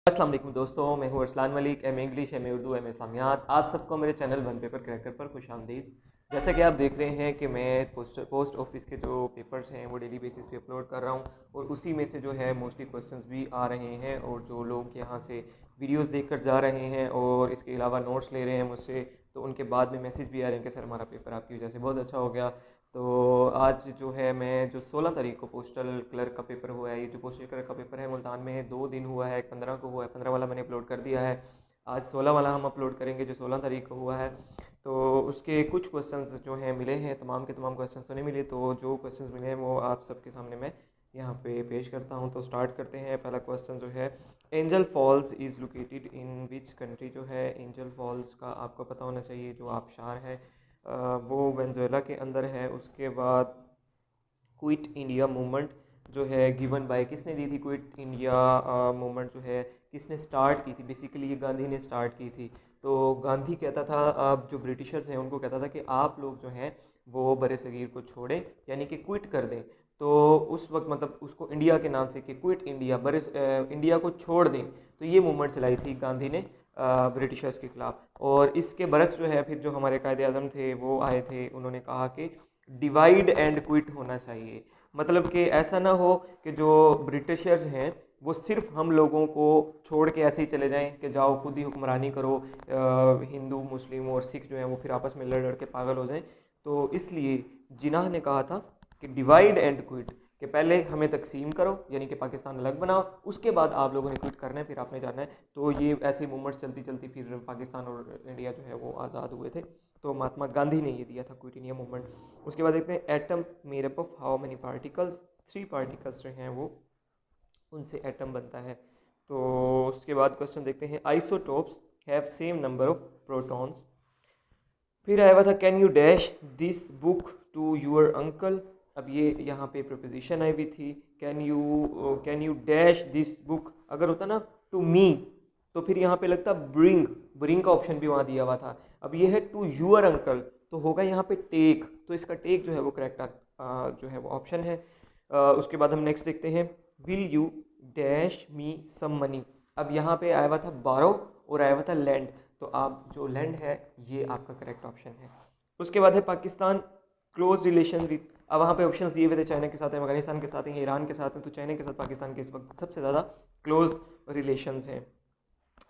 अस्सलाम वालेकुम दोस्तों, मैं हूँ Arsalan Malik. M English, M Urdu, M Islamiyat. आप सबको मेरे चैनल वन पेपर क्रैकर पर खुश आमदीद। जैसा कि आप देख रहे हैं कि मैं पोस्ट ऑफिस के जो पेपर्स हैं वो डेली बेसिस पे अपलोड कर रहा हूँ और उसी में से जो है मोस्टली क्वेश्चंस भी आ रहे हैं और जो लोग यहाँ से वीडियोस देखकर जा रहे हैं और इसके अलावा नोट्स ले रहे हैं मुझसे, तो उनके बाद में मैसेज भी आ रहे हैं कि सर हमारा पेपर आपकी वजह से बहुत अच्छा हो गया। तो आज जो है मैं जो 16 तारीख को पोस्टल क्लर्क का पेपर हुआ है, ये जो पोस्टल क्लर्क का पेपर है मुल्तान में है, 2 दिन हुआ है, एक 15 को हुआ है, 15 वाला मैंने अपलोड कर दिया है। आज 16 वाला हम अपलोड करेंगे जो 16 तारीख को हुआ है। तो उसके कुछ क्वेश्चंस जो हैं मिले हैं, तमाम के तमाम क्वेश्चंस तो नहीं मिले, तो जो क्वेश्चंस मिले हैं वो आप सबके सामने मैं यहाँ पे पेश करता हूँ। तो स्टार्ट करते हैं। पहला क्वेश्चन जो है, Angel Falls is located in which country. जो है एंजल फॉल्स का आपको पता होना चाहिए, जो आबशार है वो वेनेजुएला के अंदर है। उसके बाद क्विट इंडिया मूवमेंट जो है गिवन बाय किसने दी थी? क्विट इंडिया मूवमेंट जो है किसने स्टार्ट की थी? बेसिकली ये गांधी ने स्टार्ट की थी। तो गांधी कहता था, अब जो ब्रिटिशर्स हैं उनको कहता था कि आप लोग जो हैं वो बरे सगीर को छोड़ें, यानी कि क्विट कर दें। तो उस वक्त मतलब उसको इंडिया के नाम से कि क्विट इंडिया, इंडिया को छोड़ दें। तो ये मूवमेंट चलाई थी गांधी ने ब्रिटिशर्स के खिलाफ। और इसके बरक्स जो है फिर जो हमारे कायदे आज़म थे वो आए थे, उन्होंने कहा कि डिवाइड एंड क्विट होना चाहिए। मतलब कि ऐसा ना हो कि जो ब्रिटिशर्स हैं वो सिर्फ हम लोगों को छोड़ के ऐसे ही चले जाएं कि जाओ खुद ही हुक्मरानी करो, हिंदू मुस्लिम और सिख जो हैं वो फिर आपस में लड़ लड़ के पागल हो जाएं। तो इसलिए जिन्ना ने कहा था कि डिवाइड एंड क्विट, कि पहले हमें तकसीम करो यानी कि पाकिस्तान अलग बनाओ, उसके बाद आप लोगों ने क्विट करना है, फिर आपने जाना है। तो ये ऐसे मूवमेंट्स चलती चलती फिर पाकिस्तान और इंडिया जो है वो आज़ाद हुए थे। तो महात्मा गांधी ने ये दिया था क्विट इंडिया मूवमेंट। उसके बाद देखते हैं, atom made up of how many particles. 3 particles जो हैं वो उनसे एटम बनता है। तो उसके बाद क्वेश्चन देखते हैं, isotopes have same number of protons. फिर आया हुआ था, can you dash this book to your uncle. अब ये यहाँ पे प्रपोजिशन आई हुई थी, can you dash this book. अगर होता ना टू मी तो फिर यहाँ पे लगता ब्रिंग, ब्रिंग का ऑप्शन भी वहाँ दिया हुआ था। अब ये है टू यूर अंकल, तो होगा यहाँ पे टेक, तो इसका टेक जो है वो करेक्ट जो है वो ऑप्शन है। उसके बाद हम नेक्स्ट देखते हैं, will you dash me some money. अब यहाँ पे आया हुआ था बारो और आया हुआ था लैंड, तो आप जो लैंड है ये आपका करेक्ट ऑप्शन है। उसके बाद है पाकिस्तान क्लोज रिलेशन विद। अब वहाँ पे ऑप्शंस दिए हुए थे, चाइना के साथ है, अफगानिस्तान के साथ है, ईरान के साथ है। तो चाइना के साथ पाकिस्तान के इस वक्त सबसे ज़्यादा क्लोज रिलेशंस हैं।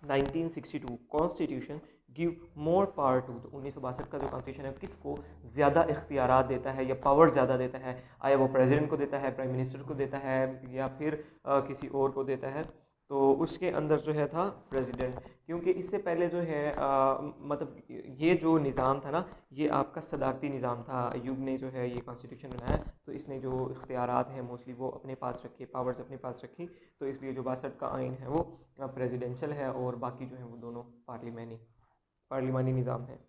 1962 constitution give more power to. तो 1962 का जो कॉन्स्टिट्यूशन है किसको ज़्यादा इख्तियारात देता है या पावर ज़्यादा देता है? आया वो प्रेसिडेंट को देता है, प्राइम मिनिस्टर को देता है, या फिर किसी और को देता है? तो उसके अंदर जो है था प्रेसिडेंट, क्योंकि इससे पहले जो है मतलब ये जो निज़ाम था ना, ये आपका सदारती निज़ाम था। अयूब ने जो है ये कॉन्स्टिट्यूशन बनाया, तो इसने जो इख्तियारात हैं मोस्टली वो अपने पास रखे, पावर्स अपने पास रखी। तो इसलिए जो 62 का आइन है वो प्रेसिडेंशियल है और बाकी जो है वो दोनों पार्लिमानी निज़ाम है।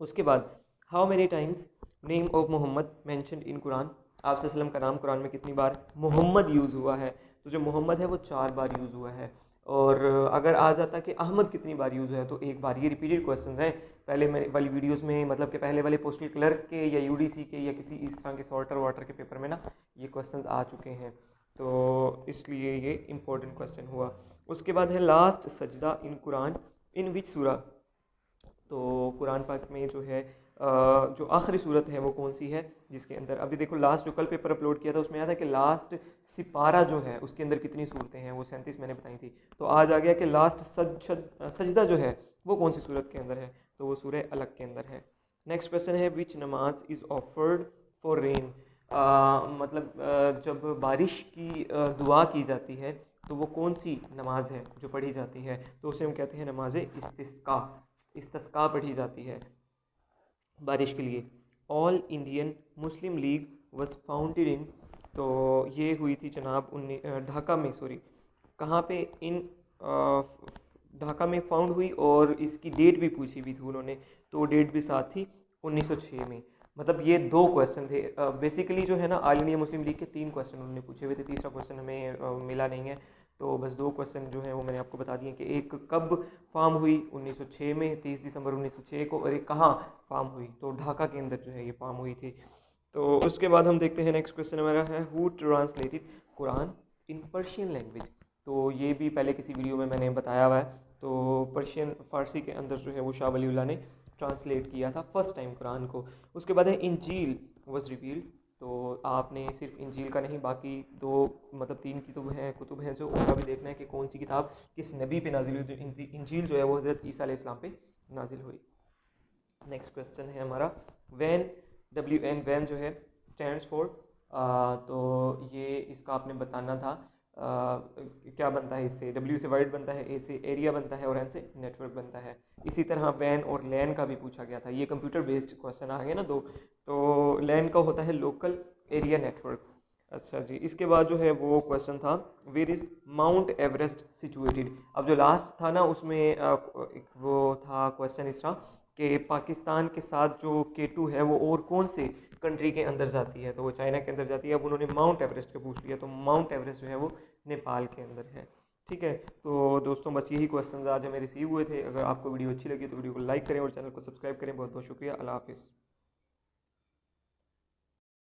उसके बाद, how many times name of Mohammad mentioned in Quran. आप वसल्लम का नाम कुरान में कितनी बार मोहम्मद यूज़ हुआ है? तो जो मोहम्मद है वो 4 बार यूज़ हुआ है। और अगर आ जाता कि अहमद कितनी बार यूज़ हुआ है, तो 1 बार। ये रिपीटेड क्वेश्चन हैं, पहले मेरे वाली वीडियोस में, मतलब कि पहले वाले पोस्टल क्लर्क के या यूडीसी के या किसी इस तरह के सॉर्टर वाटर के पेपर में ना ये क्वेश्चन आ चुके हैं, तो इसलिए ये इंपॉर्टेंट क्वेश्चन हुआ। उसके बाद है, लास्ट सजदा इन कुरान इन विच सूरा। तो कुरान पाक में जो है जो आखिरी सूरत है वो कौन सी है जिसके अंदर, अभी देखो लास्ट जो कल पेपर अपलोड किया था उसमें आया था कि लास्ट सिपारा जो है उसके अंदर कितनी सूरतें हैं, वो 37 मैंने बताई थी। तो आज आ गया कि लास्ट सजदा जो है वो कौन सी सूरत के अंदर है, तो वो सूरह अलग के अंदर है। नेक्स्ट क्वेश्चन है, विच नमाज इज़ ऑफर्ड फॉर रेन। मतलब जब बारिश की दुआ की जाती है तो वो कौन सी नमाज है जो पढ़ी जाती है? तो उसे हम कहते हैं नमाज इस्तिस्का। इस्तिस्का पढ़ी जाती है बारिश के लिए। All Indian Muslim league was founded in. तो ये हुई थी जनाब ढाका में, सॉरी कहाँ पे, इन ढाका में फाउंड हुई, और इसकी डेट भी पूछी हुई थी उन्होंने, तो डेट भी साथ थी 1906 में। मतलब ये 2 क्वेश्चन थे बेसिकली जो है ना, ऑल इंडिया मुस्लिम लीग के 3 क्वेश्चन उन्होंने पूछे हुए थे, तीसरा क्वेश्चन हमें मिला नहीं है। तो बस 2 क्वेश्चन जो है वो मैंने आपको बता दिए कि एक कब फार्म हुई 1906 में, 30 दिसंबर 1906 को, और एक कहाँ फार्म हुई, तो ढाका के अंदर जो है ये फार्म हुई थी। तो उसके बाद हम देखते हैं नेक्स्ट क्वेश्चन हमारा है, who translated Quran in Persian language. तो ये भी पहले किसी वीडियो में मैंने बताया हुआ है। तो पर्शियन फ़ारसी के अंदर जो है वो शाह वलीउल्लाह ने ट्रांसलेट किया था फर्स्ट टाइम कुरान को। उसके बाद है इंजील वॉज रिवील्ड। तो आपने सिर्फ इंजील का नहीं, बाकी दो मतलब 3 कुतुब हैं जो उनका भी देखना है कि कौन सी किताब किस नबी पे नाजिल हुई। जो इंजील जो है वो हज़रत ईसा अलैहिस्सलाम पे नाजिल हुई। नेक्स्ट क्वेश्चन है हमारा वैन, वैन जो है स्टैंड्स फॉर, तो ये इसका आपने बताना था क्या बनता है इससे। डब्ल्यू से वर्ड बनता है, ए से एरिया बनता है और एन से नेटवर्क बनता है। इसी तरह वैन और लैन का भी पूछा गया था, ये कंप्यूटर बेस्ड क्वेश्चन आ गए ना दो। तो लैन का होता है लोकल एरिया नेटवर्क। अच्छा जी, इसके बाद जो है वो क्वेश्चन था where is Mount Everest situated. अब जो लास्ट था ना उसमें वो था क्वेश्चन इस तरह कि पाकिस्तान के साथ जो K2 है वो और कौन से कंट्री के अंदर जाती है, तो वो चाइना के अंदर जाती है। अब उन्होंने माउंट एवरेस्ट का पूछ लिया, तो माउंट एवरेस्ट जो है वो नेपाल के अंदर है। ठीक है, तो दोस्तों बस यही क्वेश्चन आज हमें रिसीव हुए थे। अगर आपको वीडियो अच्छी लगी तो वीडियो को लाइक करें और चैनल को सब्सक्राइब करें। बहुत बहुत शुक्रिया। अल्लाह हाफिज़।